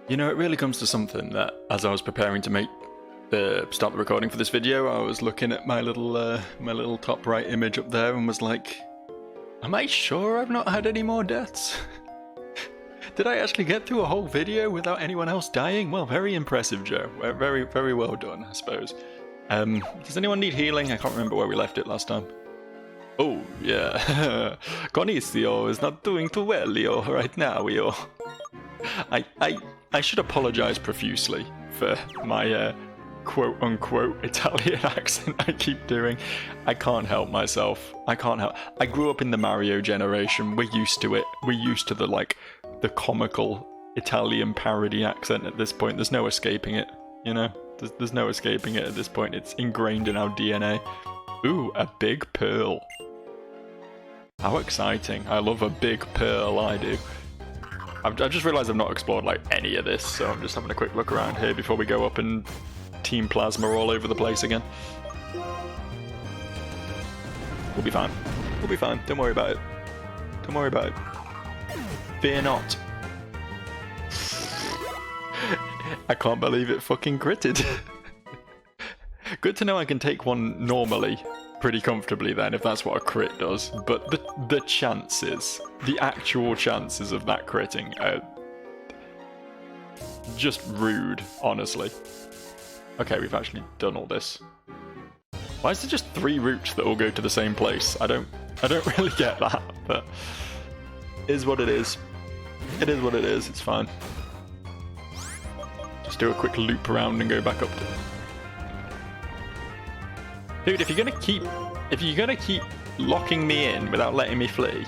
You know, it really comes to something that, as I was preparing to start the recording for this video, I was looking at my little top right image up there and was like, am I sure I've not had any more deaths? Did I actually get through a whole video without anyone else dying? Well, very impressive, Joe. Very, very well done, I suppose. Does anyone need healing? I can't remember where we left it last time. Oh, yeah. Conicio is not doing too well, Leo, right now, Leo. I should apologize profusely for my quote-unquote Italian accent I keep doing. I can't help myself. I can't help. I grew up in the Mario generation. We're used to it. We're used to the comical Italian parody accent at this point. There's no escaping it, you know? There's no escaping it at this point. It's ingrained in our DNA. Ooh, a big pearl. How exciting. I love a big pearl, I do. I've just realised I've not explored like any of this, so I'm just having a quick look around here before we go up and Team Plasma all over the place again. We'll be fine. We'll be fine. Don't worry about it. Don't worry about it. Fear not. I can't believe it fucking critted. Good to know I can take one normally pretty comfortably then, if that's what a crit does. But the chances, the actual chances of that critting are just rude, honestly. Okay, we've actually done all this. Why is there just 3 routes that all go to the same place? I don't really get that, but it is what it is. It is what it is, it's fine. Just do a quick loop around and go back up to... Dude, if you're gonna keep locking me in without letting me flee,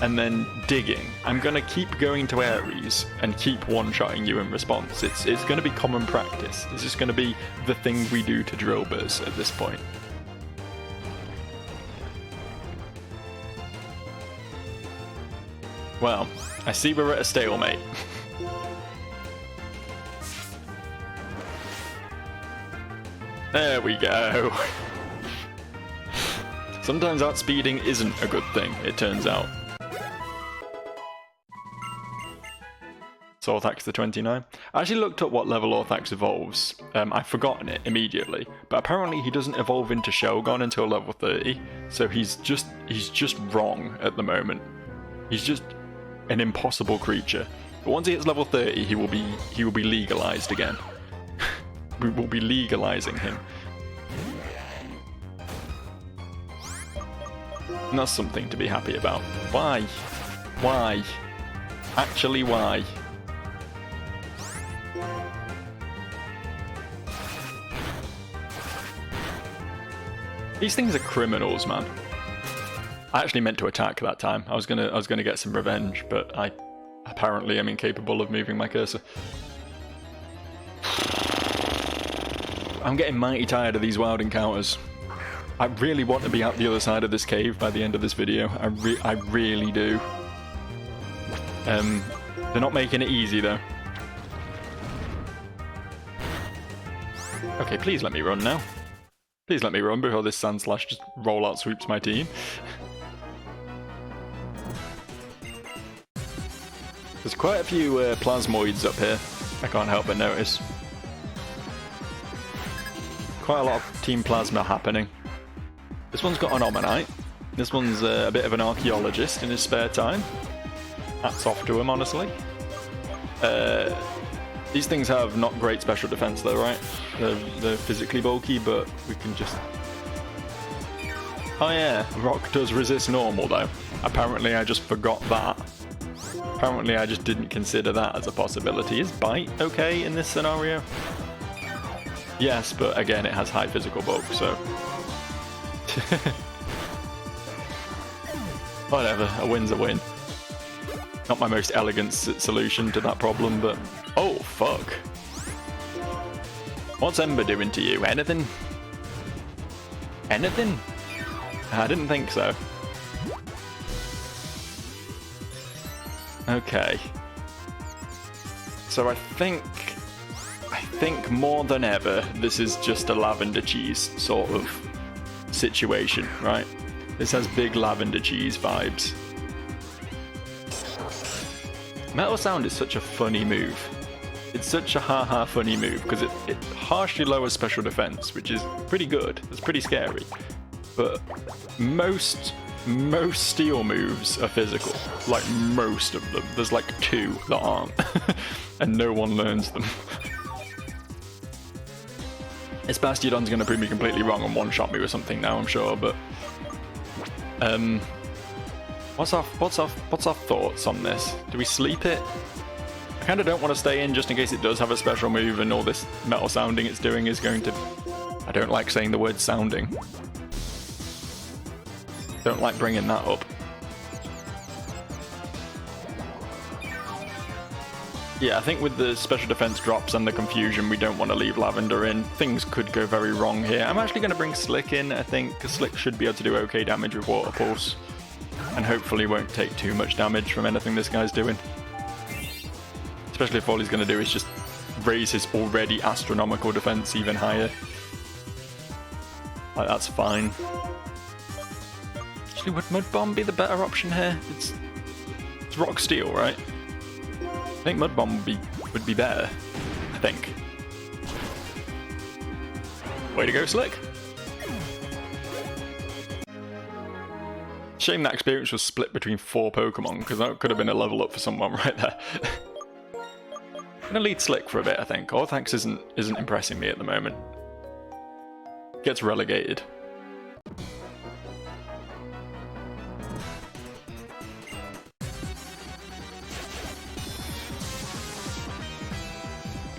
and then digging, I'm gonna keep going to Ares and keep one-shotting you in response. It's gonna be common practice. It's just gonna be the thing we do to drillbers at this point. Well, I see we're at a stalemate. There we go. Sometimes outspeeding isn't a good thing, it turns out. So Orthax the 29. I actually looked up what level Orthax evolves. I've forgotten it immediately, but apparently he doesn't evolve into Shogun until level 30, so he's just wrong at the moment. He's just an impossible creature. But once he hits level 30, he will be legalized again. We will be legalizing him. And that's something to be happy about. Why? Why? Actually, why? These things are criminals, man. I actually meant to attack that time. I was gonna get some revenge, but I apparently am incapable of moving my cursor. I'm getting mighty tired of these wild encounters. I really want to be out the other side of this cave by the end of this video. I really do. They're not making it easy though. Okay, please let me run now. Please let me run before this Sandslash just rollout sweeps my team. There's quite a few plasmoids up here, I can't help but notice. Quite a lot of Team Plasma happening. This one's got an Omanite. This one's a bit of an archaeologist in his spare time. Hats off to him, honestly. These things have not great special defense though, right? They're physically bulky, but we can just... Oh yeah, rock does resist normal though. Apparently I just forgot that. Apparently I just didn't consider that as a possibility. Is bite okay in this scenario? Yes, but again it has high physical bulk, so... Whatever, a win's a win. Not my most elegant solution to that problem, but... Oh, fuck. What's Ember doing to you? Anything? Anything? I didn't think so. Okay. So I think more than ever, this is just a lavender cheese sort of situation, right? This has big lavender cheese vibes. Metal Sound is such a funny move. it's such a ha-ha funny move because it harshly lowers special defense, which is pretty good. It's pretty scary. But most steel moves are physical. Like most of them. There's like 2 that aren't. And no one learns them. This Bastiodon's going to prove me completely wrong and one-shot me with something now, I'm sure, but... What's our thoughts on this? Do we sleep it? I kind of don't want to stay in just in case it does have a special move and all this metal sounding it's doing is going to... I don't like saying the word sounding. Don't like bringing that up. Yeah, I think with the special defense drops and the confusion, we don't want to leave Lavender in. Things could go very wrong here. I'm actually going to bring Slick in, I think, because Slick should be able to do okay damage with Water Pulse. And hopefully won't take too much damage from anything this guy's doing. Especially if all he's going to do is just raise his already astronomical defense even higher. Like, that's fine. Actually, would Mud Bomb be the better option here? It's Rock Steel, right? I think Mud Bomb would be better, I think. Way to go, Slick. Shame that experience was split between 4 Pokemon, because that could have been a level up for someone right there. I'm gonna lead Slick for a bit, I think. Orthax isn't impressing me at the moment. Gets relegated.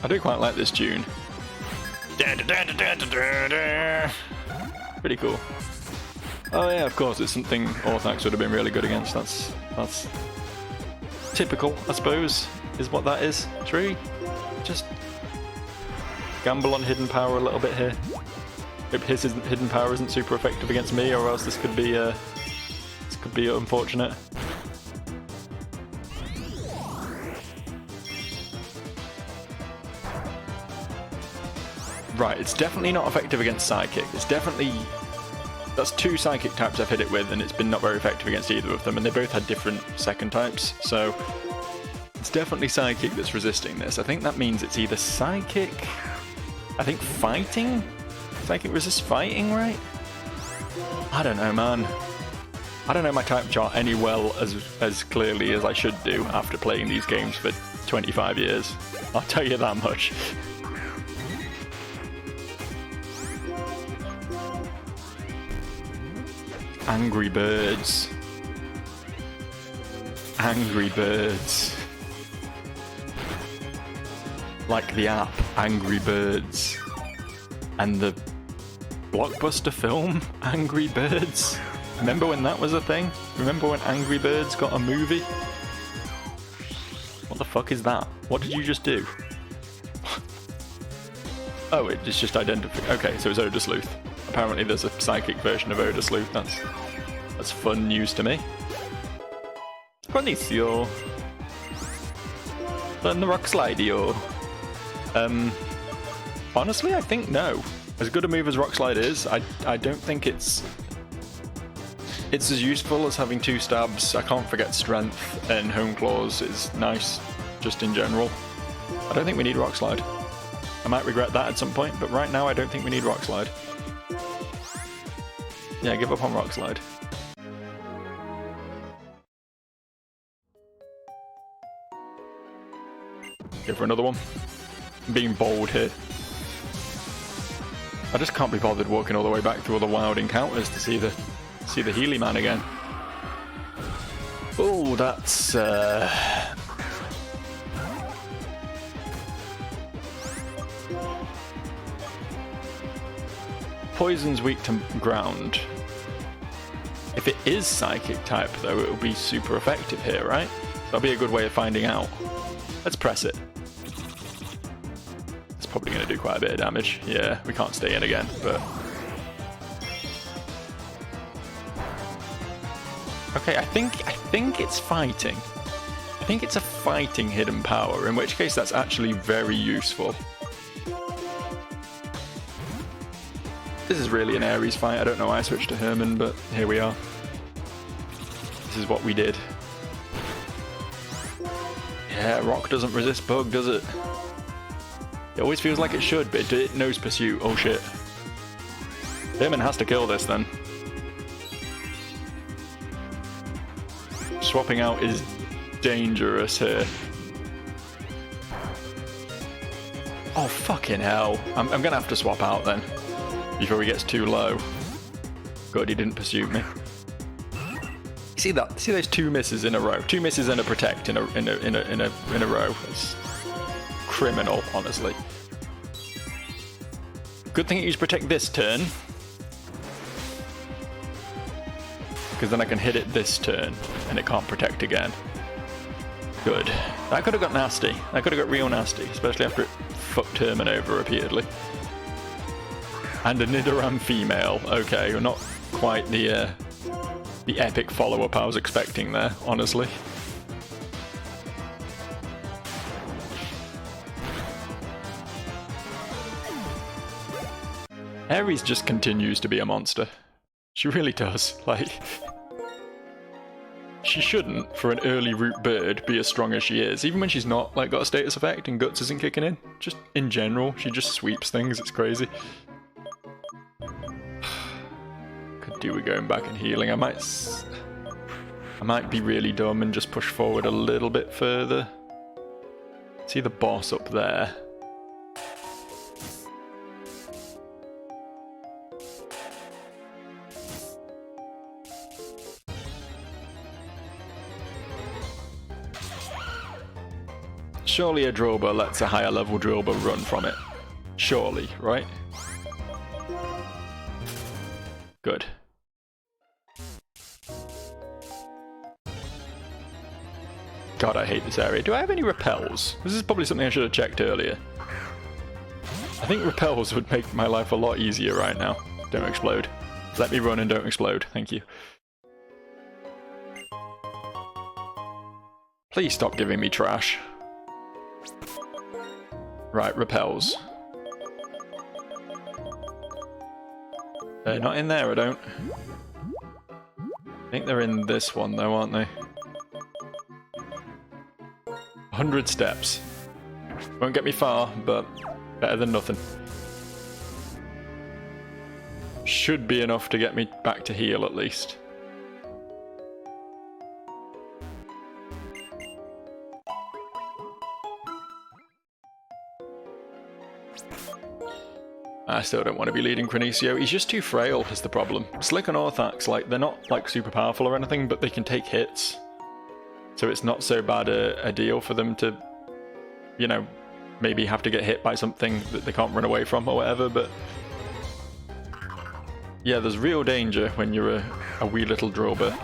I do quite like this tune. Pretty cool. Oh yeah, of course, it's something Orthax would have been really good against. That's typical, I suppose, is what that is. True. Just gamble on hidden power a little bit here. Hope his hidden power isn't super effective against me, or else this could be unfortunate. Right, it's definitely not effective against Psychic. It's definitely... That's 2 Psychic types I've hit it with, and it's been not very effective against either of them, and they both had different second types, so... It's definitely Psychic that's resisting this. I think that means it's either Psychic... I think Fighting? Psychic resists Fighting, right? I don't know, man. I don't know my type chart any well as clearly as I should do after playing these games for 25 years. I'll tell you that much. Angry Birds. Angry Birds. Like the app, Angry Birds. And the blockbuster film, Angry Birds. Remember when that was a thing? Remember when Angry Birds got a movie? What the fuck is that? What did you just do? Oh, it's just identifying. Okay, so it's Odor Sleuth. Apparently there's a psychic version of Odor Sleuth. That's fun news to me. Bonicio. Then the Rock Slideo. Honestly, I think no. As good a move as Rock Slide is, I don't think it's as useful as having 2 stabs. I can't forget Strength, and Home Claws is nice just in general. I don't think we need Rock Slide. I might regret that at some point, but right now I don't think we need Rock Slide. Yeah, give up on Rock Slide. Go for another one. I'm being bold here. I just can't be bothered walking all the way back through all the wild encounters to see the Healy Man again. Oh, that's Poison's weak to ground. If it is Psychic type, though, it will be super effective here, right? That'll be a good way of finding out. Let's press it. It's probably going to do quite a bit of damage. Yeah, we can't stay in again, but... Okay, I think it's fighting. I think it's a fighting hidden power, in which case that's actually very useful. This is really an Ares fight. I don't know why I switched to Herman, but here we are. This is what we did. Yeah, Rock doesn't resist Bug, does it? It always feels like it should, but it knows pursuit. Oh shit. Herman has to kill this then. Swapping out is dangerous here. Oh fucking hell. I'm gonna have to swap out then. Before he gets too low. Good, he didn't pursue me. See that? See those 2 misses in a row? 2 misses and a protect in a row. It's criminal, honestly. Good thing I use protect this turn. Because then I can hit it this turn and it can't protect again. Good. That could have got nasty. That could have got real nasty, especially after it fucked Herman over repeatedly. And a Nidoran female. Okay, we're not quite the epic follow-up I was expecting there, honestly. Ares just continues to be a monster. She really does. Like, she shouldn't, for an early root bird, be as strong as she is. Even when she's not, like, got a status effect and Guts isn't kicking in. Just in general, she just sweeps things. It's crazy. Could do with going back and healing. I might be really dumb and just push forward a little bit further. See the boss up there. Surely a Droba lets a higher level Droba run from it. Surely, right? Good. God, I hate this area. Do I have any repels? This is probably something I should have checked earlier. I think repels would make my life a lot easier right now. Don't explode. Let me run and don't explode. Thank you. Please stop giving me trash. Right, repels. They're not in there, I don't. I think they're in this one though, aren't they? 100 steps. Won't get me far, but better than nothing. Should be enough to get me back to heal at least. I still don't want to be leading Cranicio. He's just too frail is the problem. Slick and Orthax, like, they're not like super powerful or anything, but they can take hits. So it's not so bad a deal for them to, you know, maybe have to get hit by something that they can't run away from or whatever, but... yeah, there's real danger when you're a wee little Droba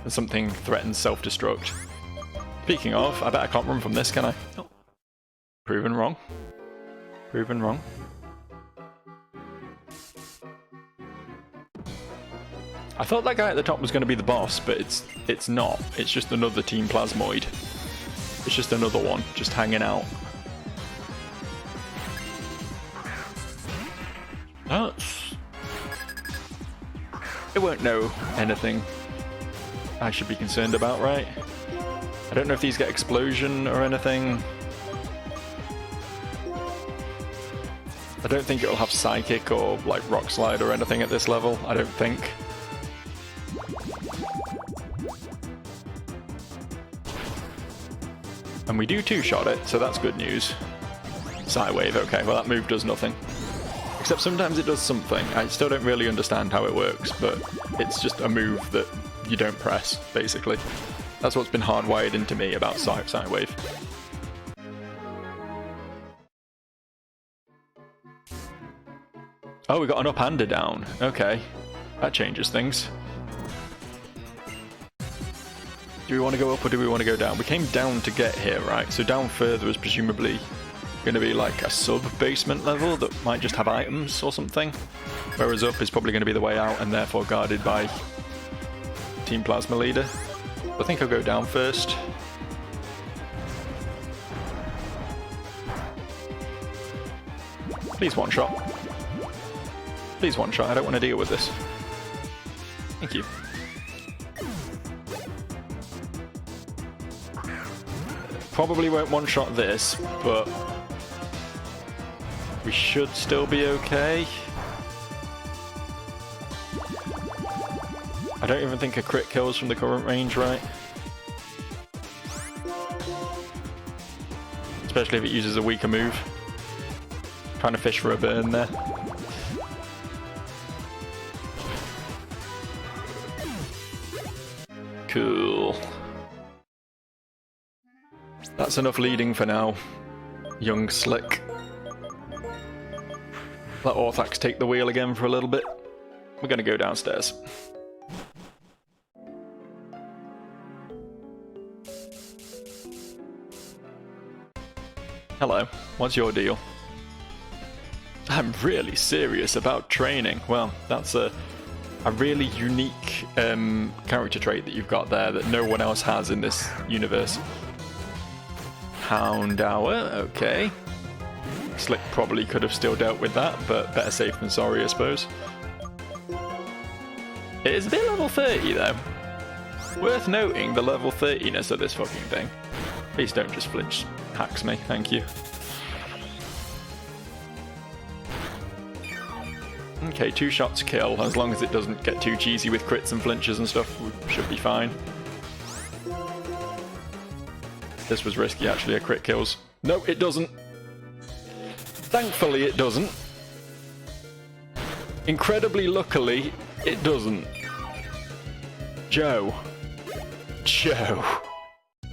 and something threatens self-destruct. Speaking of, I bet I can't run from this, can I? Oh. Proven wrong. Proven wrong. I thought that guy at the top was going to be the boss, but it's not. It's just another Team Plasmoid. It's just another one, just hanging out. It won't know anything I should be concerned about, right? I don't know if these get explosion or anything. I don't think it'll have Psychic or like Rock Slide or anything at this level, I don't think. And we do two-shot it, so that's good news. Psywave, okay, well that move does nothing. Except sometimes it does something. I still don't really understand how it works, but it's just a move that you don't press, basically. That's what's been hardwired into me about Psywave. Oh, we got an up-hander down. Okay, that changes things. Do we want to go up or do we want to go down? We came down to get here, right? So down further is presumably going to be like a sub-basement level that might just have items or something. Whereas up is probably going to be the way out and therefore guarded by Team Plasma Leader. I think I'll go down first. Please one shot. Please one shot, I don't want to deal with this. Thank you. Probably won't one-shot this, but We should still be okay. I don't even think a crit kills from the current range, right? Especially if it uses a weaker move. Trying to fish for a burn there. Cool. That's enough leading for now, young Slick. Let Orthax take the wheel again for a little bit. We're gonna go downstairs. Hello, what's your deal? I'm really serious about training. Well, that's a really unique character trait that you've got there that no one else has in this universe. Hound Hour, okay. Slick probably could have still dealt with that, but better safe than sorry, I suppose. It is a bit level 30 though. Worth noting the level 30ness of this fucking thing. Please don't just flinch. Hacks me, thank you. Okay, 2 shots kill. As long as it doesn't get too cheesy with crits and flinches and stuff, we should be fine. This was risky, actually, a crit kills. No, it doesn't. Thankfully, it doesn't. Incredibly luckily, it doesn't. Joe.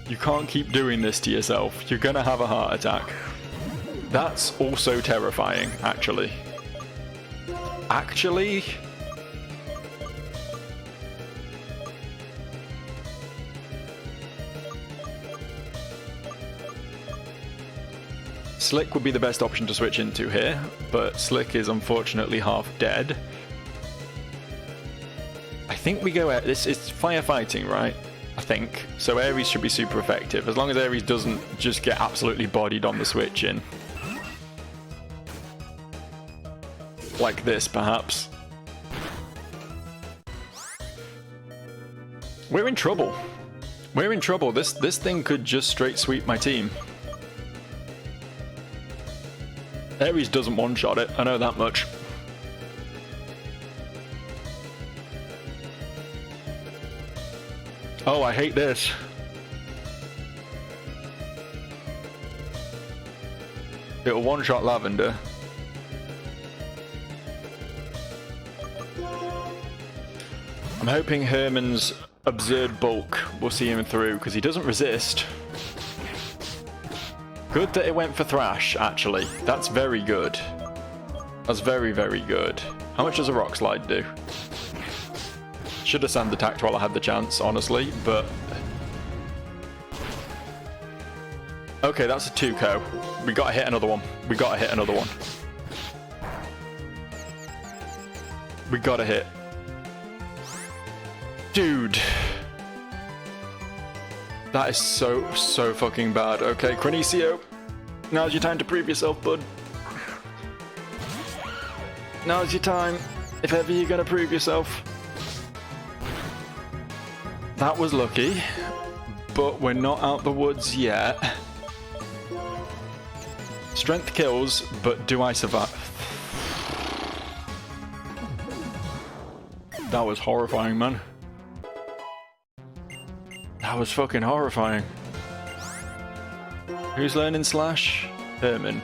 You can't keep doing this to yourself. You're gonna have a heart attack. That's also terrifying, actually. Slick would be the best option to switch into here, but Slick is unfortunately half dead. I think we go at this. It's firefighting, right? I think. So Ares should be super effective, as long as Ares doesn't just get absolutely bodied on the switch in. Like this, perhaps. We're in trouble. We're in trouble. This thing could just straight sweep my team. Ares doesn't one-shot it, I know that much. Oh, I hate this. It'll one-shot Lavender. I'm hoping Herman's absurd bulk will see him through, because he doesn't resist. Good that it went for Thrash, actually. That's very good. That's very, very good. How much does a Rock Slide do? Should have sand attacked while I had the chance, honestly, but... Okay, that's a 2-co. We gotta hit another one. We gotta hit another one. We gotta hit. Dude. That is so fucking bad. Okay, Cranicio. Now's your time to prove yourself, bud. Now's your time. If ever you're gonna prove yourself. That was lucky. But we're not out the woods yet. Strength kills, but do I survive? That was horrifying, man. That was fucking horrifying. Who's learning Slash? Herman.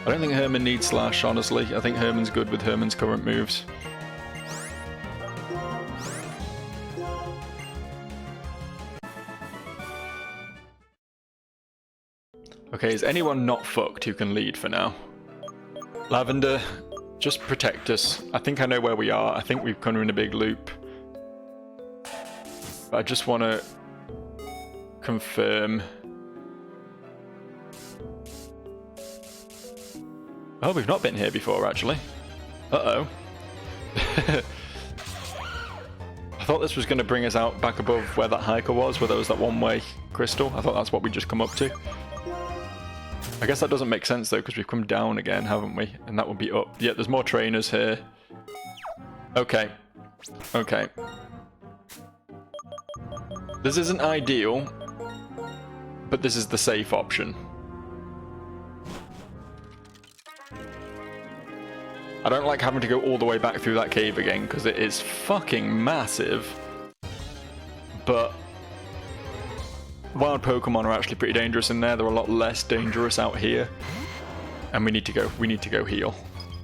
I don't think Herman needs Slash, honestly. I think Herman's good with Herman's current moves. Okay, is anyone not fucked who can lead for now? Lavender, just protect us. I think I know where we are. I think we've come in a big loop. But I just want to confirm. Oh, we've not been here before, actually. Uh-oh. I thought this was going to bring us out back above where that hiker was, where there was that one-way crystal. I thought that's what we'd just come up to. I guess that doesn't make sense, though, because we've come down again, haven't we? And that would be up. Yeah, there's more trainers here. Okay. Okay. This isn't ideal, but this is the safe option. I don't like having to go all the way back through that cave again, because it is fucking massive. But wild Pokemon are actually pretty dangerous in there. They're a lot less dangerous out here. And we need to go heal.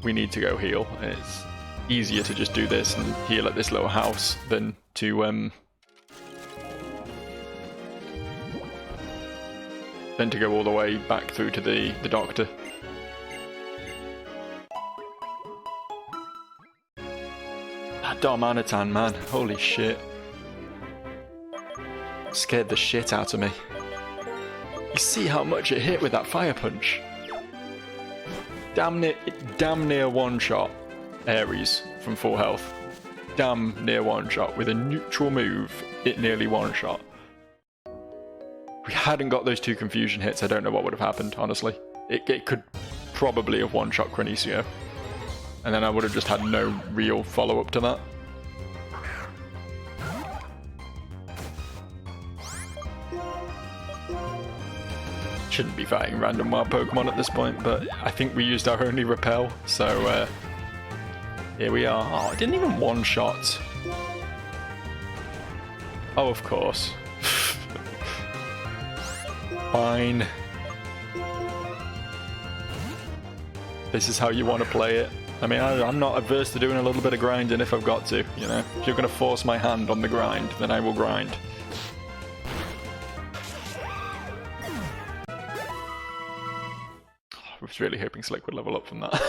We need to go heal. It's easier to just do this and heal at this little house than to go all the way back through to the doctor. That Darmanitan, man. Holy shit. Scared the shit out of me. You see how much it hit with that fire punch? Damn near one shot Ares from full health. Damn near one shot. With a neutral move, it nearly one shot. If we hadn't got those 2 confusion hits, I don't know what would have happened, honestly. It could probably have one-shot Cranicio. And then I would have just had no real follow-up to that. Shouldn't be fighting random wild Pokemon at this point, but I think we used our only repel, so here we are. Oh, it didn't even one-shot. Oh, of course. Fine. This is how you want to play it. I mean, I'm not averse to doing a little bit of grinding if I've got to, you know. If you're going to force my hand on the grind, then I will grind. I was really hoping Slick would level up from that.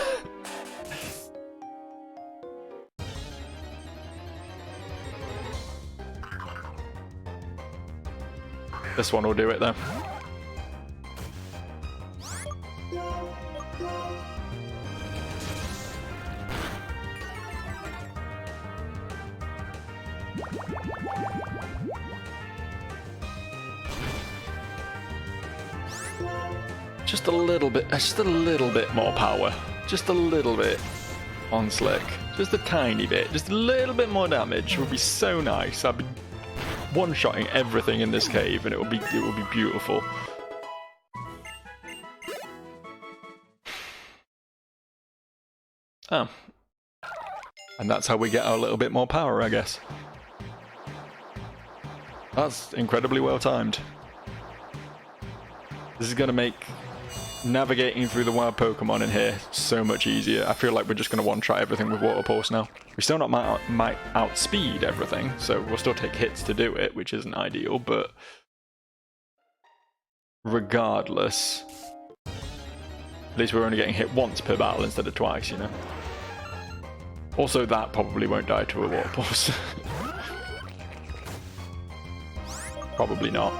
This one will do it though. Just a little bit more power. Just a little bit on Slick. Just a tiny bit. Just a little bit more damage would be so nice. I'd be one-shotting everything in this cave, and it would be beautiful. Oh. And that's how we get our little bit more power, I guess. That's incredibly well timed. This is going to make navigating through the wild Pokemon in here so much easier. I feel like we're just going to one-shot everything with Water Pulse now. We still not might outspeed everything, so we'll still take hits to do it, which isn't ideal, but regardless, at least we're only getting hit once per battle instead of twice, you know. Also, that probably won't die to a Water Pulse. Probably not.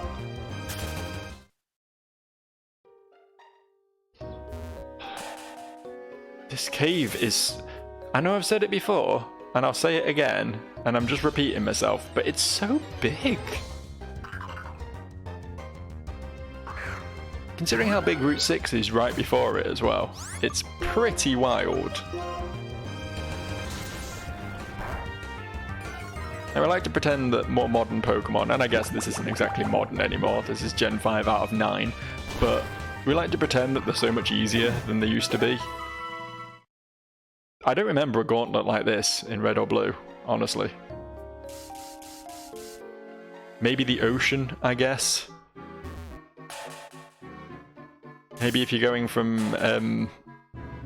This cave is... I know I've said it before, and I'll say it again, and I'm just repeating myself, but it's so big. Considering how big Route 6 is right before it as well, it's pretty wild. Now, I like to pretend that more modern Pokemon, and I guess this isn't exactly modern anymore, this is Gen 5 out of 9, but we like to pretend that they're so much easier than they used to be. I don't remember a gauntlet like this in Red or Blue, honestly. Maybe the ocean, I guess. Maybe if you're going from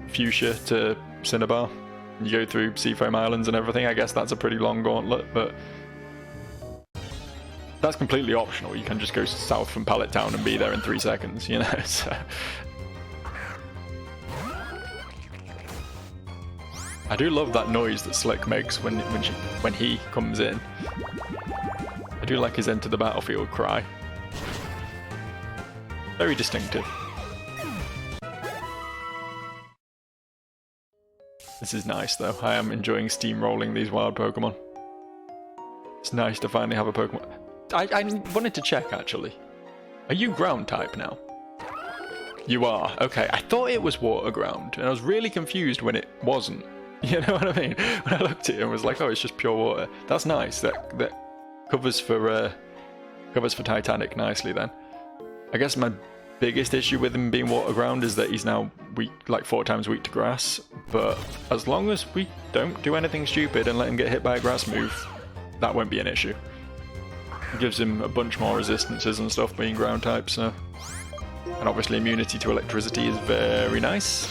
Fuchsia to Cinnabar, you go through Seafoam Islands and everything, I guess that's a pretty long gauntlet, but that's completely optional. You can just go south from Pallet Town and be there in 3 seconds, you know, so... I do love that noise that Slick makes when he comes in. I do like his enter the battlefield cry. Very distinctive. This is nice though. I am enjoying steamrolling these wild Pokemon. It's nice to finally have a Pokemon. I wanted to check actually. Are you ground type now? You are. Okay, I thought it was water ground, and I was really confused when it wasn't. You know what I mean? When I looked at it and was like, oh, it's just pure water. That's nice. That covers for Titanic nicely then. I guess my biggest issue with him being water ground is that he's now weak, like 4 times weak to grass. But as long as we don't do anything stupid and let him get hit by a grass move, that won't be an issue. It gives him a bunch more resistances and stuff being ground type, so... And obviously immunity to electricity is very nice.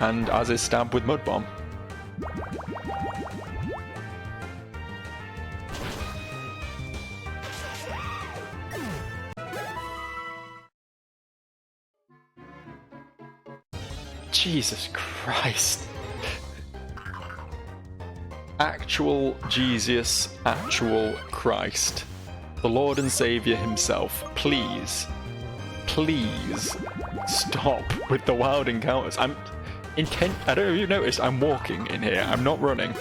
And as is stab with Mud Bomb. Jesus Christ. Actual Jesus, actual Christ. The Lord and Saviour himself. Please, please stop with the wild encounters. I don't know if you've noticed, I'm walking in here. I'm not running.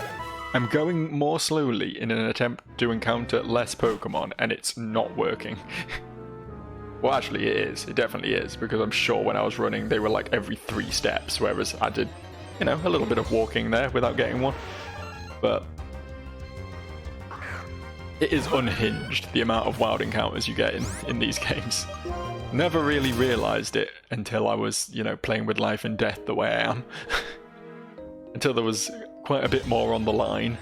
I'm going more slowly in an attempt to encounter less Pokemon, and it's not working. Well, actually it is. It definitely is, because I'm sure when I was running, they were like every 3 steps, whereas I did, you know, a little bit of walking there without getting one. But it is unhinged, the amount of wild encounters you get in these games. Never really realised it until I was, you know, playing with life and death the way I am. Until there was quite a bit more on the line.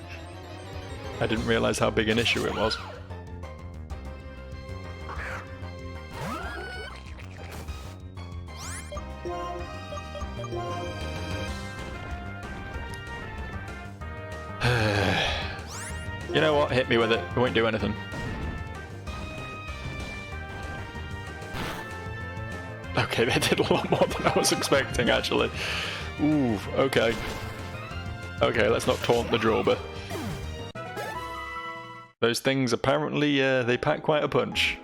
I didn't realise how big an issue it was. You know what? Hit me with it. It won't do anything. Okay, they did a lot more than I was expecting, actually. Ooh, okay. Okay, let's not taunt the Drawber. Those things apparently, they pack quite a punch.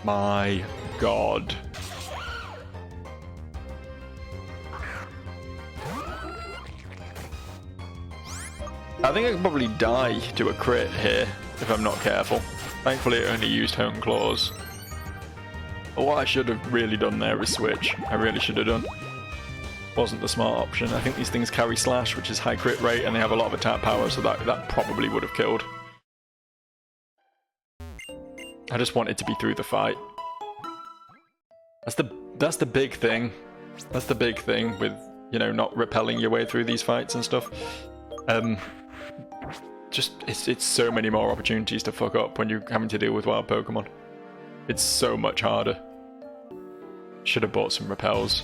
My God. I think I could probably die to a crit here, if I'm not careful. Thankfully it only used Hone Claws. But what I should have really done there is switch. I really should have done. Wasn't the smart option. I think these things carry Slash, which is high crit rate, and they have a lot of attack power, so that probably would have killed. I just wanted to be through the fight. That's the big thing. That's the big thing with, you know, not repelling your way through these fights and stuff. Just, it's so many more opportunities to fuck up when you're having to deal with wild Pokemon. It's so much harder. Should have bought some repels.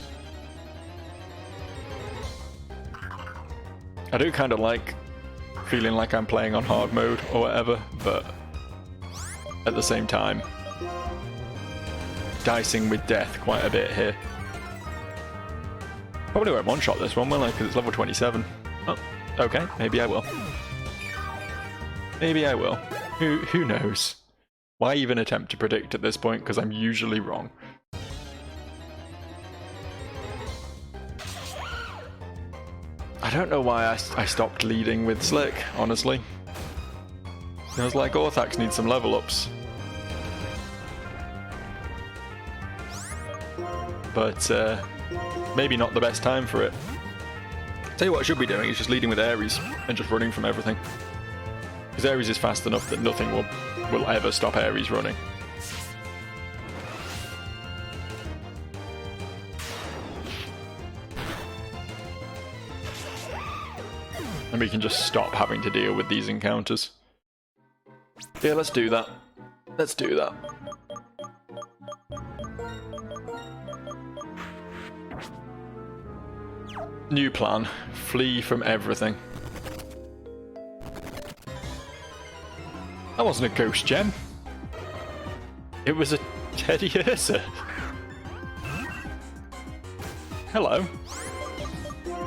I do kind of like feeling like I'm playing on hard mode or whatever, but at the same time, dicing with death quite a bit here. Probably won't one-shot this one, will I? Because it's level 27. Oh, okay, maybe I will. Maybe I will. Who knows? Why even attempt to predict at this point, because I'm usually wrong. I don't know why I stopped leading with Slick, honestly. Feels like Orthax needs some level ups. But maybe not the best time for it. Tell you what I should be doing is just leading with Aries and just running from everything. Because Aries is fast enough that nothing will ever stop Aries running. And we can just stop having to deal with these encounters. Yeah, let's do that. Let's do that. New plan. Flee from everything. That wasn't a ghost gem. It was a Teddy Ursa. Hello.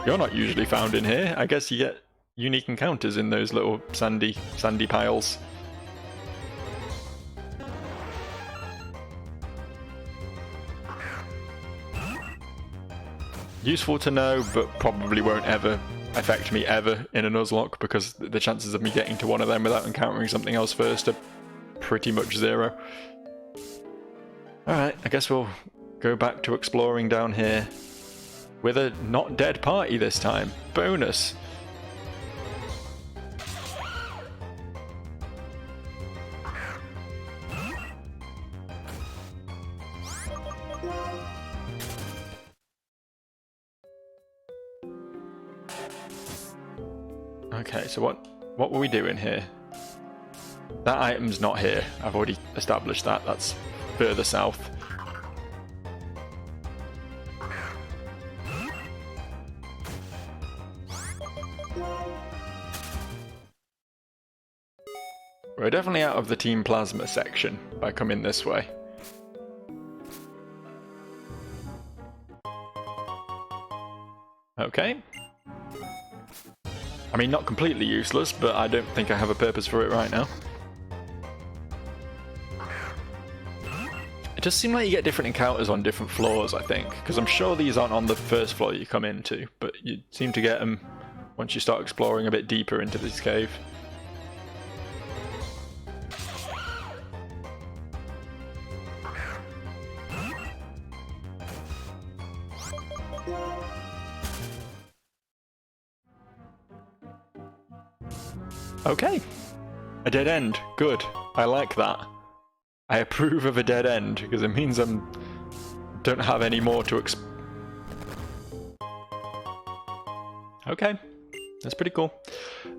You're not usually found in here. I guess you get unique encounters in those little sandy piles. Useful to know, but probably won't ever affect me ever in a Nuzlocke, because the chances of me getting to one of them without encountering something else first are pretty much 0. Alright, I guess we'll go back to exploring down here with a not dead party this time. Bonus! Okay, so what were we doing here? That item's not here. I've already established that. That's further south. We're definitely out of the Team Plasma section by coming this way. Okay. I mean, not completely useless, but I don't think I have a purpose for it right now. It does seem like you get different encounters on different floors, I think, because I'm sure these aren't on the first floor you come into, but you seem to get them once you start exploring a bit deeper into this cave. Okay, a dead end. Good. I like that. I approve of a dead end because it means I don't have any more to Okay, that's pretty cool.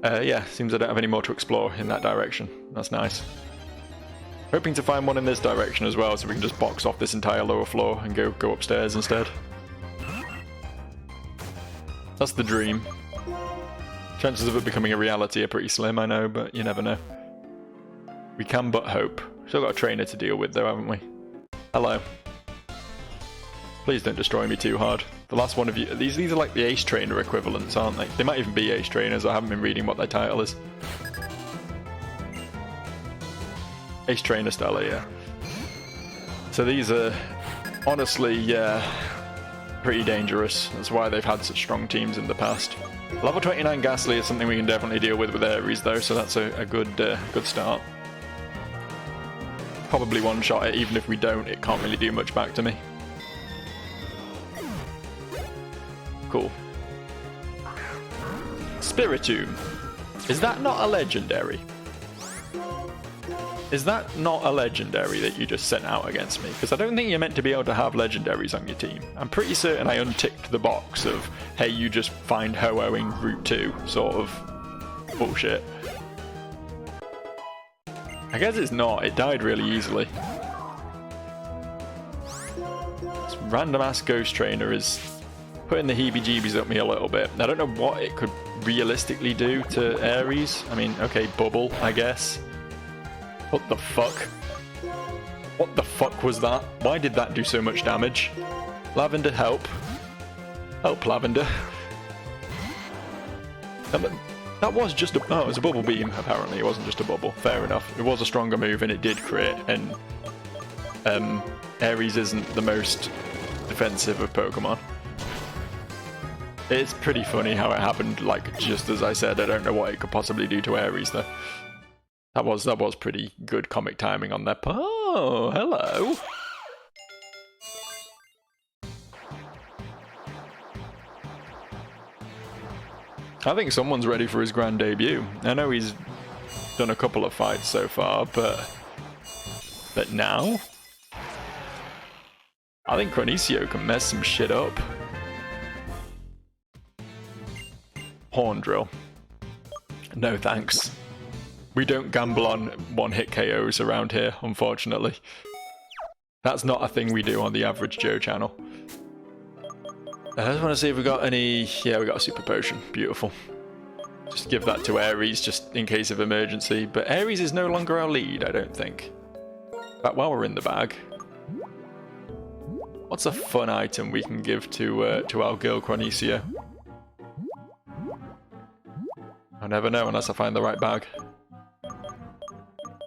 Yeah, seems I don't have any more to explore in that direction. That's nice. Hoping to find one in this direction as well, so we can just box off this entire lower floor and go upstairs instead. That's the dream. Chances of it becoming a reality are pretty slim, I know, but you never know. We can but hope. Still got a trainer to deal with though, haven't we? Hello. Please don't destroy me too hard. The last one of you... These are like the Ace Trainer equivalents, aren't they? They might even be Ace Trainers, I haven't been reading what their title is. Ace Trainer Stella, yeah. So these are honestly, pretty dangerous. That's why they've had such strong teams in the past. Level 29 Ghastly is something we can definitely deal with Ares though, so that's a good start. Probably one-shot it, even if we don't, it can't really do much back to me. Cool. Spiritomb. Is that not a legendary? Is that not a legendary that you just sent out against me? Because I don't think you're meant to be able to have legendaries on your team. I'm pretty certain I unticked the box of, hey, you just find Ho-Ohing Route 2 sort of bullshit. I guess it's not. It died really easily. This random-ass Ghost Trainer is putting the heebie-jeebies up me a little bit. I don't know what it could realistically do to Ares. I mean, okay, Bubble, I guess. What the fuck? What the fuck was that? Why did that do so much damage? Lavender, help. Help, Lavender. That was just a... Oh, it was a bubble beam, apparently. It wasn't just a bubble. Fair enough. It was a stronger move, and it did crit, and... Ares isn't the most defensive of Pokemon. It's pretty funny how it happened, like, just as I said. I don't know what it could possibly do to Ares, though. That was pretty good comic timing on their part. Oh, hello. I think someone's ready for his grand debut. I know he's done a couple of fights so far, but now? I think Cornicio can mess some shit up. Horn Drill. No thanks. We don't gamble on one-hit KOs around here, unfortunately. That's not a thing we do on the Average Joe channel. I just want to see if we got any... Yeah, we got a Super Potion. Beautiful. Just give that to Ares, just in case of emergency. But Ares is no longer our lead, I don't think. But while we're in the bag... What's a fun item we can give to our girl Cornicia? I never know unless I find the right bag.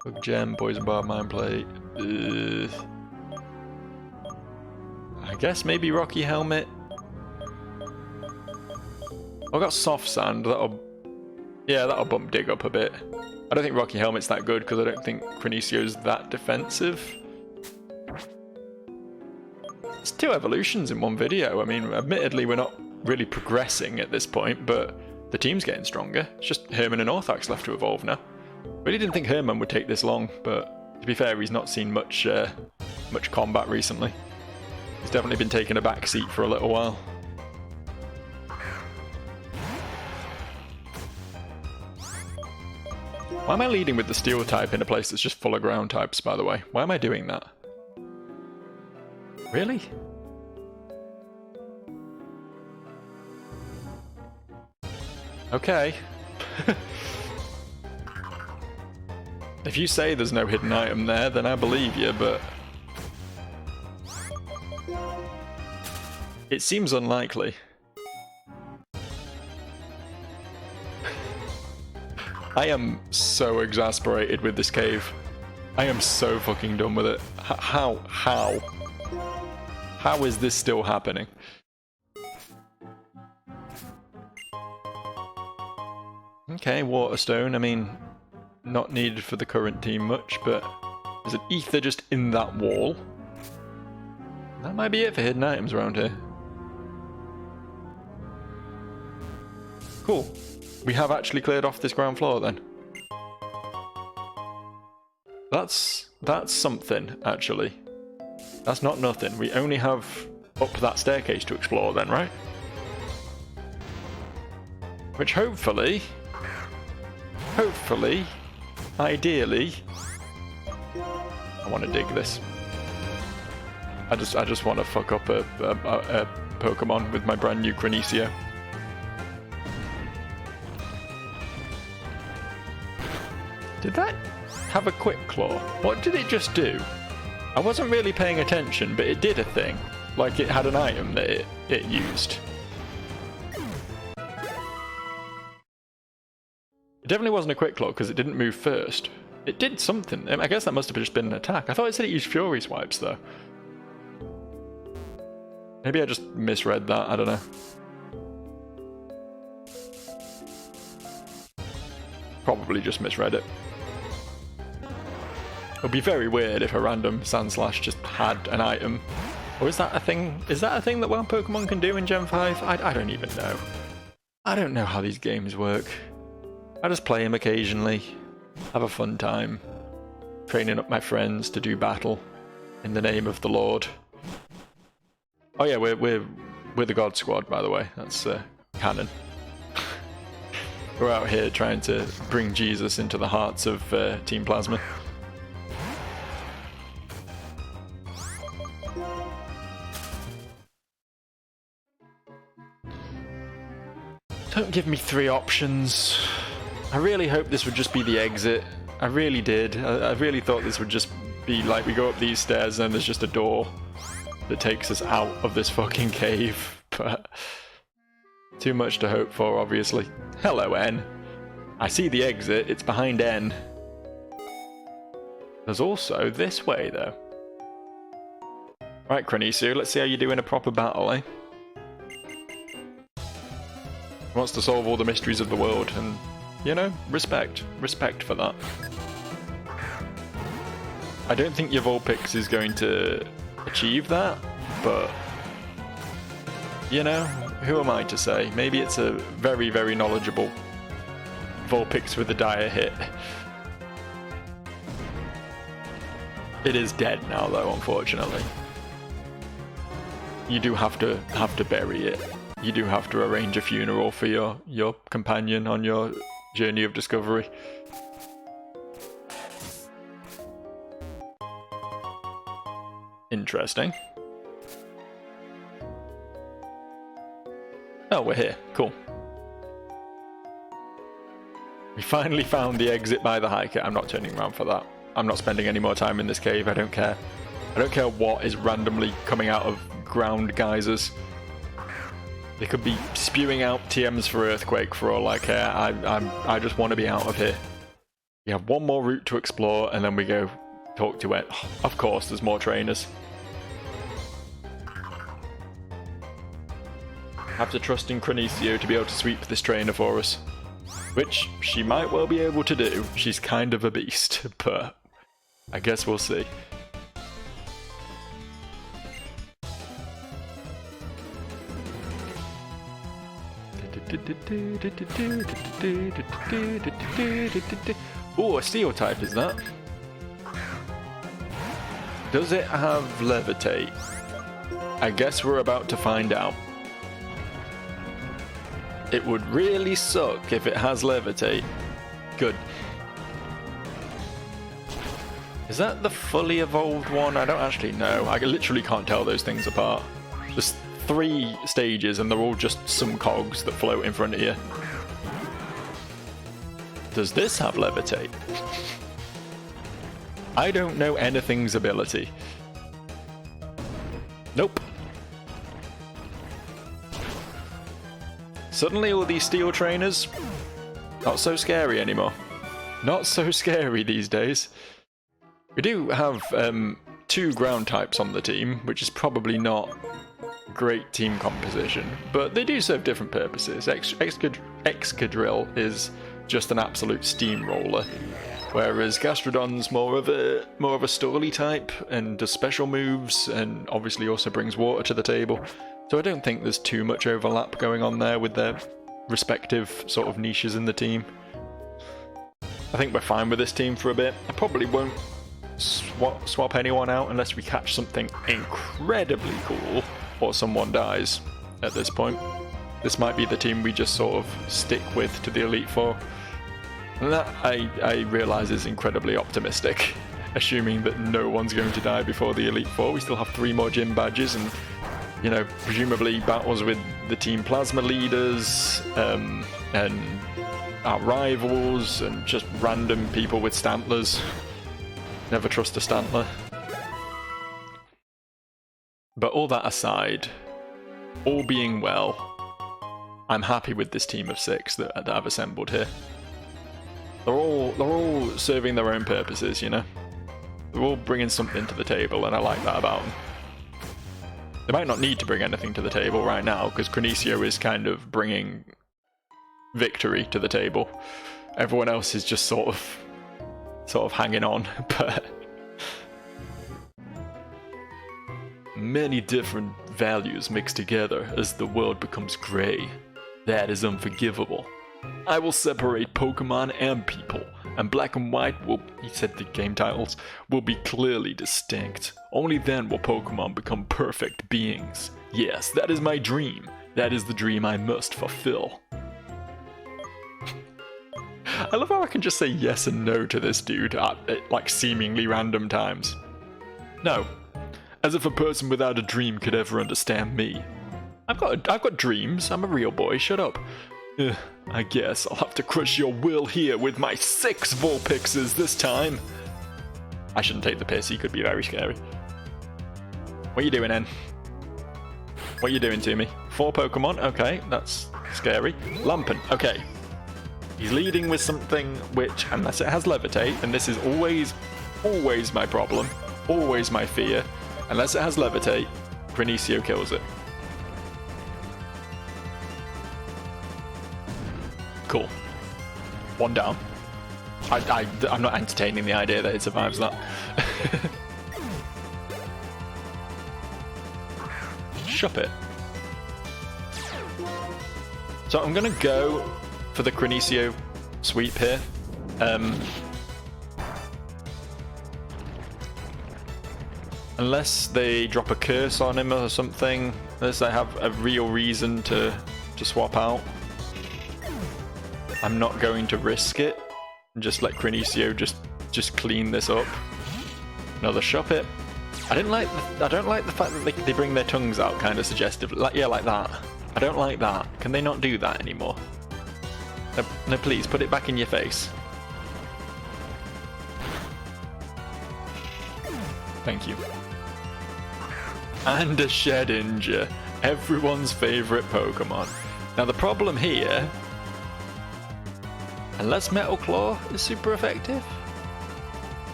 Bug Gem, Poison Barb, Mind Plate. I guess maybe Rocky Helmet. I've got Soft Sand. That'll bump Dig up a bit. I don't think Rocky Helmet's that good because I don't think Cornicio's that defensive. It's 2 evolutions in one video. I mean, admittedly, we're not really progressing at this point, but the team's getting stronger. It's just Herman and Orthax left to evolve now. Really didn't think Herman would take this long, but to be fair, he's not seen much combat recently. He's definitely been taking a back seat for a little while. Why am I leading with the steel type in a place that's just full of ground types, by the way? Why am I doing that? Really? Okay. If you say there's no hidden item there, then I believe you, but... it seems unlikely. I am so exasperated with this cave. I am so fucking done with it. How is this still happening? Okay, Waterstone, I mean, not needed for the current team much, but there's an ether just in that wall. That might be it for hidden items around here. Cool. We have actually cleared off this ground floor then. That's something, actually. That's not nothing. We only have up that staircase to explore then, right? Which hopefully, ideally, I want to dig this. I just want to fuck up a Pokemon with my brand new Cranicio. Did that have a quick claw? What did it just do? I wasn't really paying attention, but it did a thing. Like it had an item that it used. It definitely wasn't a quick claw because it didn't move first. It did something. I guess that must have just been an attack. I thought it said it used Fury Swipes though. Maybe I just misread that, I don't know. Probably just misread it. It would be very weird if a random Sandslash just had an item. Or is that a thing? Is that a thing that one Pokemon can do in Gen 5? I don't even know. I don't know how these games work. I just play them occasionally, have a fun time, training up my friends to do battle in the name of the Lord. Oh yeah, we're the God Squad, by the way. That's canon. We're out here trying to bring Jesus into the hearts of Team Plasma. Don't give me 3 options. I really hope this would just be the exit. I really did. I really thought this would just be like we go up these stairs and there's just a door that takes us out of this fucking cave. But too much to hope for, obviously. Hello, N. I see the exit. It's behind N. There's also this way, though. Right, Cranicio, let's see how you do in a proper battle, eh? He wants to solve all the mysteries of the world, and, you know, respect. Respect for that. I don't think your Vulpix is going to achieve that, but, you know, who am I to say? Maybe it's a very, very knowledgeable Vulpix with a dire hit. It is dead now, though, unfortunately. You do have to bury it. You do have to arrange a funeral for your companion on your journey of discovery. Interesting. Oh, we're here. Cool. We finally found the exit by the hiker. I'm not turning around for that. I'm not spending any more time in this cave. I don't care. I don't care what is randomly coming out of ground geysers. They could be spewing out TMs for Earthquake for all I care. I just want to be out of here. We have one more route to explore and then we go talk to it. Oh, of course, there's more trainers. Have to trust in Cranicio to be able to sweep this trainer for us. Which she might well be able to do. She's kind of a beast, but I guess we'll see. Oh, a steel type is that? Does it have levitate? I guess we're about to find out. It would really suck if it has Levitate. Good. Is that the fully evolved one? I don't actually know. I literally can't tell those things apart. There's 3 stages and they're all just some cogs that float in front of you. Does this have Levitate? I don't know anything's ability. Nope. Suddenly all these steel trainers, not so scary anymore. Not so scary these days. We do have 2 ground types on the team, which is probably not great team composition, but they do serve different purposes. Excadrill is just an absolute steamroller, whereas Gastrodon's more of a Stoli type and does special moves, and obviously also brings water to the table. So I don't think there's too much overlap going on there with their respective sort of niches in the team. I think we're fine with this team for a bit. I probably won't swap anyone out unless we catch something incredibly cool or someone dies at this point. This might be the team we just sort of stick with to the Elite Four. And that, I realise, is incredibly optimistic, assuming that no one's going to die before the Elite Four. We still have 3 more gym badges and, you know, presumably battles with the Team Plasma leaders, and our rivals, and just random people with Stantlers. Never trust a Stantler. But all that aside, all being well, I'm happy with this team of 6 that I've assembled here. They're all serving their own purposes, you know? They're all bringing something to the table, and I like that about them. They might not need to bring anything to the table right now, because Crinicio is kind of bringing victory to the table. Everyone else is just sort of hanging on, but many different values mixed together as the world becomes grey. That is unforgivable. I will separate Pokemon and people, and Black and White will, he said the game titles, will be clearly distinct. Only then will Pokemon become perfect beings. Yes, that is my dream. That is the dream I must fulfill. I love how I can just say yes and no to this dude at like seemingly random times. No. As if a person without a dream could ever understand me. I've got dreams. I'm a real boy. Shut up. I guess I'll have to crush your will here with my 6 Vulpixes this time. I shouldn't take the piss. He could be very scary. What are you doing, N? What are you doing to me? 4 Pokemon? Okay, that's scary. Lampin. Okay. He's leading with something which, unless it has Levitate, and this is always my problem, always my fear, unless it has Levitate, Crinicio kills it. Cool. 1 down. I'm not entertaining the idea that it survives that. Shop it. So I'm gonna go for the Crinicio sweep here. Unless they drop a curse on him or something, unless they have a real reason to swap out, I'm not going to risk it and just let Crinicio just clean this up. Another shop it. I don't like the fact that they bring their tongues out kind of suggestively. Like that. I don't like that. Can they not do that anymore? No, please, put it back in your face. Thank you. And a Shedinja, everyone's favourite Pokemon. Now the problem here, unless Metal Claw is super effective?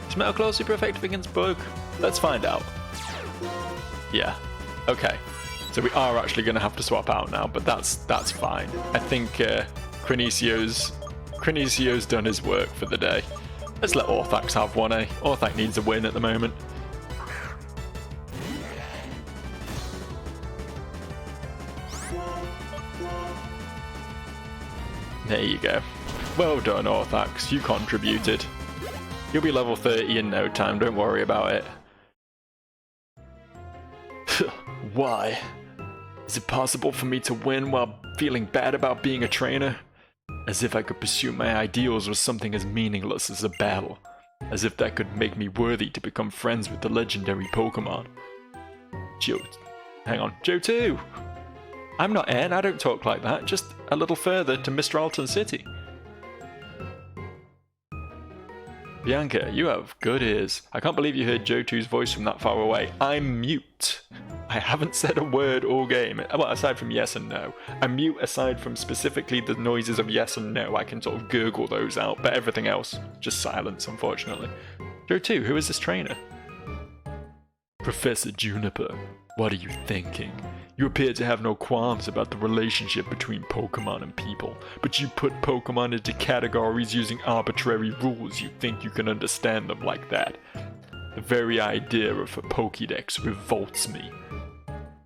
Is Metal Claw super effective against Bug? Let's find out. Yeah, okay. So we are actually going to have to swap out now, but that's fine. I think Crinicio's done his work for the day. Let's let Orthax have one, eh? Orthax needs a win at the moment. There you go. Well done, Orthax. You contributed. You'll be level 30 in no time, don't worry about it. Why? Is it possible for me to win while feeling bad about being a trainer? As if I could pursue my ideals with something as meaningless as a battle. As if that could make me worthy to become friends with the legendary Pokémon. Hang on, Joe 2! I'm not Ed, I don't talk like that, just a little further to Mr. Alton City. Bianca, you have good ears. I can't believe you heard Joe 2's voice from that far away. I'm mute. I haven't said a word all game. Well, aside from yes and no. I'm mute aside from specifically the noises of yes and no. I can sort of gurgle those out, but everything else, just silence, unfortunately. Joe 2, who is this trainer? Professor Juniper, what are you thinking? You appear to have no qualms about the relationship between Pokémon and people, but you put Pokémon into categories using arbitrary rules. You think you can understand them like that. The very idea of a Pokédex revolts me.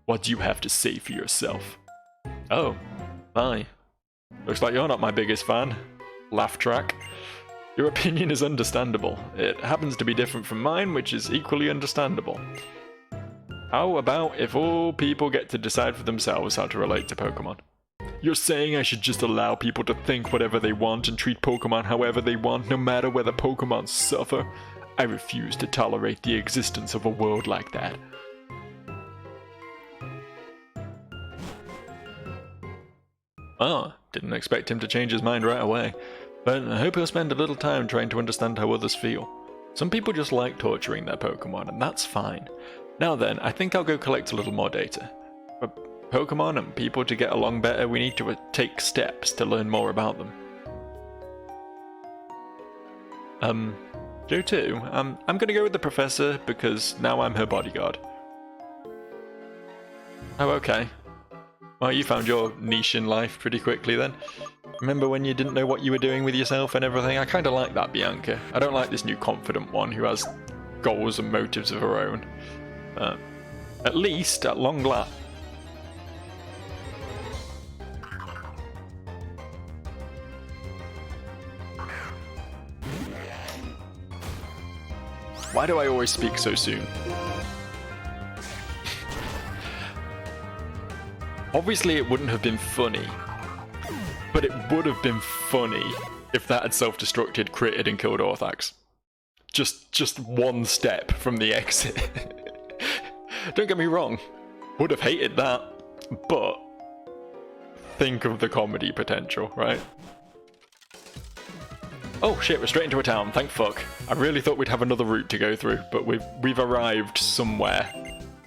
What do you have to say for yourself? Oh, hi. Looks like you're not my biggest fan. Laugh track. Your opinion is understandable. It happens to be different from mine, which is equally understandable. How about if all people get to decide for themselves how to relate to Pokémon? You're saying I should just allow people to think whatever they want and treat Pokémon however they want, no matter whether Pokémon suffer? I refuse to tolerate the existence of a world like that. Oh, didn't expect him to change his mind right away. But I hope he'll spend a little time trying to understand how others feel. Some people just like torturing their Pokémon, and that's fine. Now then, I think I'll go collect a little more data. For Pokémon and people to get along better, we need to take steps to learn more about them. Joe 2, I'm gonna go with the professor because now I'm her bodyguard. Oh, okay. Well, you found your niche in life pretty quickly then. Remember when you didn't know what you were doing with yourself and everything? I kinda like that, Bianca. I don't like this new confident one who has goals and motives of her own. At least, at long last. Why do I always speak so soon? Obviously it wouldn't have been funny, but it would have been funny if that had self-destructed, critted and killed Orthax. Just one step from the exit. Don't get me wrong, would have hated that, but think of the comedy potential, right? Oh shit, we're straight into a town, thank fuck. I really thought we'd have another route to go through, but we've arrived somewhere.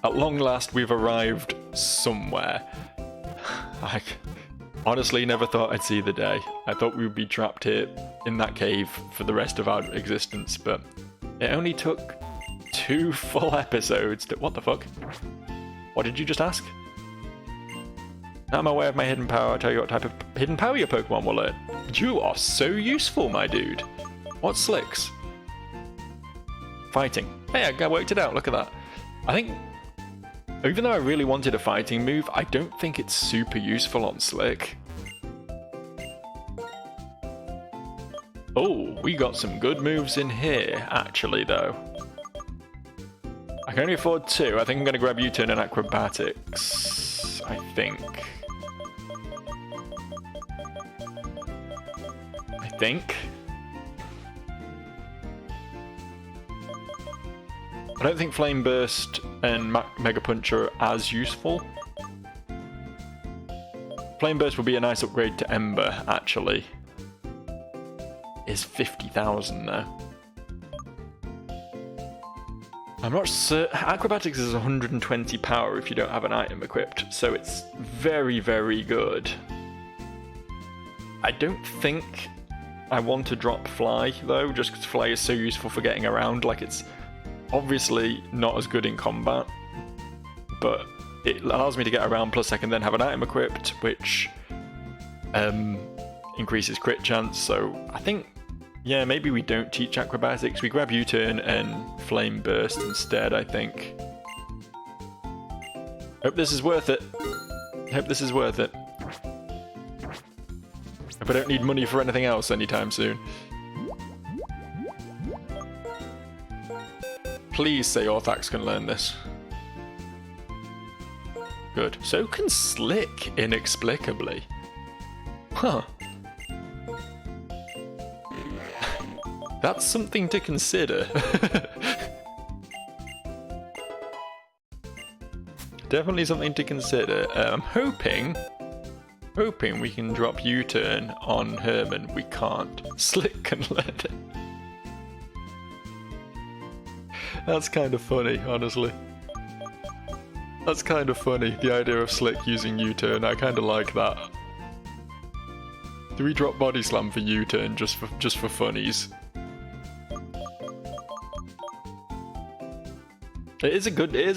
At long last, we've arrived somewhere. I honestly never thought I'd see the day. I thought we would be trapped here in that cave for the rest of our existence, but it only took 2 full episodes to— what the fuck? What did you just ask? Now I'm aware of my hidden power. I'll tell you what type of hidden power your Pokemon will learn. You are so useful, my dude. What slicks? Fighting. Hey, I worked it out, look at that. I think, even though I really wanted a fighting move, I don't think it's super useful on Slick. Oh, we got some good moves in here, actually, though. I can only afford 2. I think I'm going to grab U-turn and acrobatics. I think. I don't think Flame Burst and Mega Punch are as useful. Flame Burst would be a nice upgrade to Ember, actually. Is 50,000 though. I'm not certain. Acrobatics is 120 power if you don't have an item equipped, so it's very, very good. I don't think I want to drop Fly though, just because Fly is so useful for getting around. Like, it's obviously not as good in combat, but it allows me to get around, plus I can then have an item equipped, which increases crit chance, so I think, yeah, maybe we don't teach acrobatics. We grab U-turn and Flame Burst instead, I think. Hope this is worth it. Hope this is worth it. If I don't need money for anything else anytime soon. Please say Orthax can learn this. Good. So can Slick, inexplicably. Huh. That's something to consider. Definitely something to consider. I'm hoping we can drop U-turn on Herman. We can't. Slick can let it. That's kind of funny, honestly. That's kind of funny, the idea of Slick using U-turn. I kind of like that. Do we drop Body Slam for U-turn just for funnies? It is a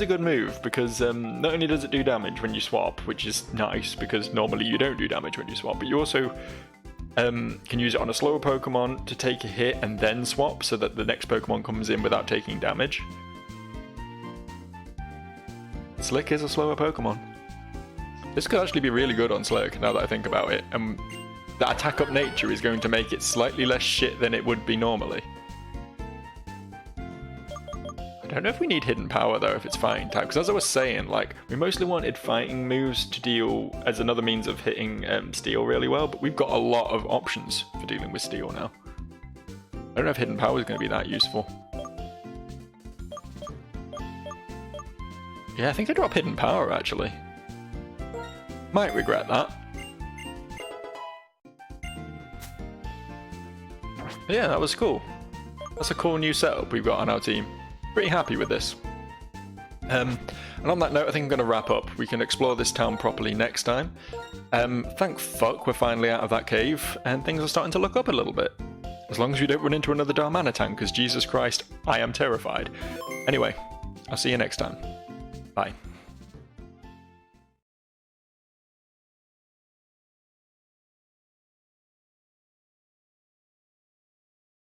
good move because not only does it do damage when you swap, which is nice because normally you don't do damage when you swap, but you also can use it on a slower Pokemon to take a hit and then swap so that the next Pokemon comes in without taking damage. Slick is a slower Pokemon. This could actually be really good on Slick now that I think about it, and that attack up nature is going to make it slightly less shit than it would be normally. I don't know if we need hidden power though if it's fighting type, because as I was saying, like, we mostly wanted fighting moves to deal as another means of hitting steel really well, but we've got a lot of options for dealing with steel now. I don't know if hidden power is going to be that useful. Yeah, I think I drop hidden power actually. Might regret that. But yeah, that was cool. That's a cool new setup we've got on our team. Pretty happy with this. And on that note, I think I'm going to wrap up. We can explore this town properly next time. Thank fuck we're finally out of that cave, and things are starting to look up a little bit. As long as we don't run into another Darmanitan, because Jesus Christ, I am terrified. Anyway, I'll see you next time. Bye.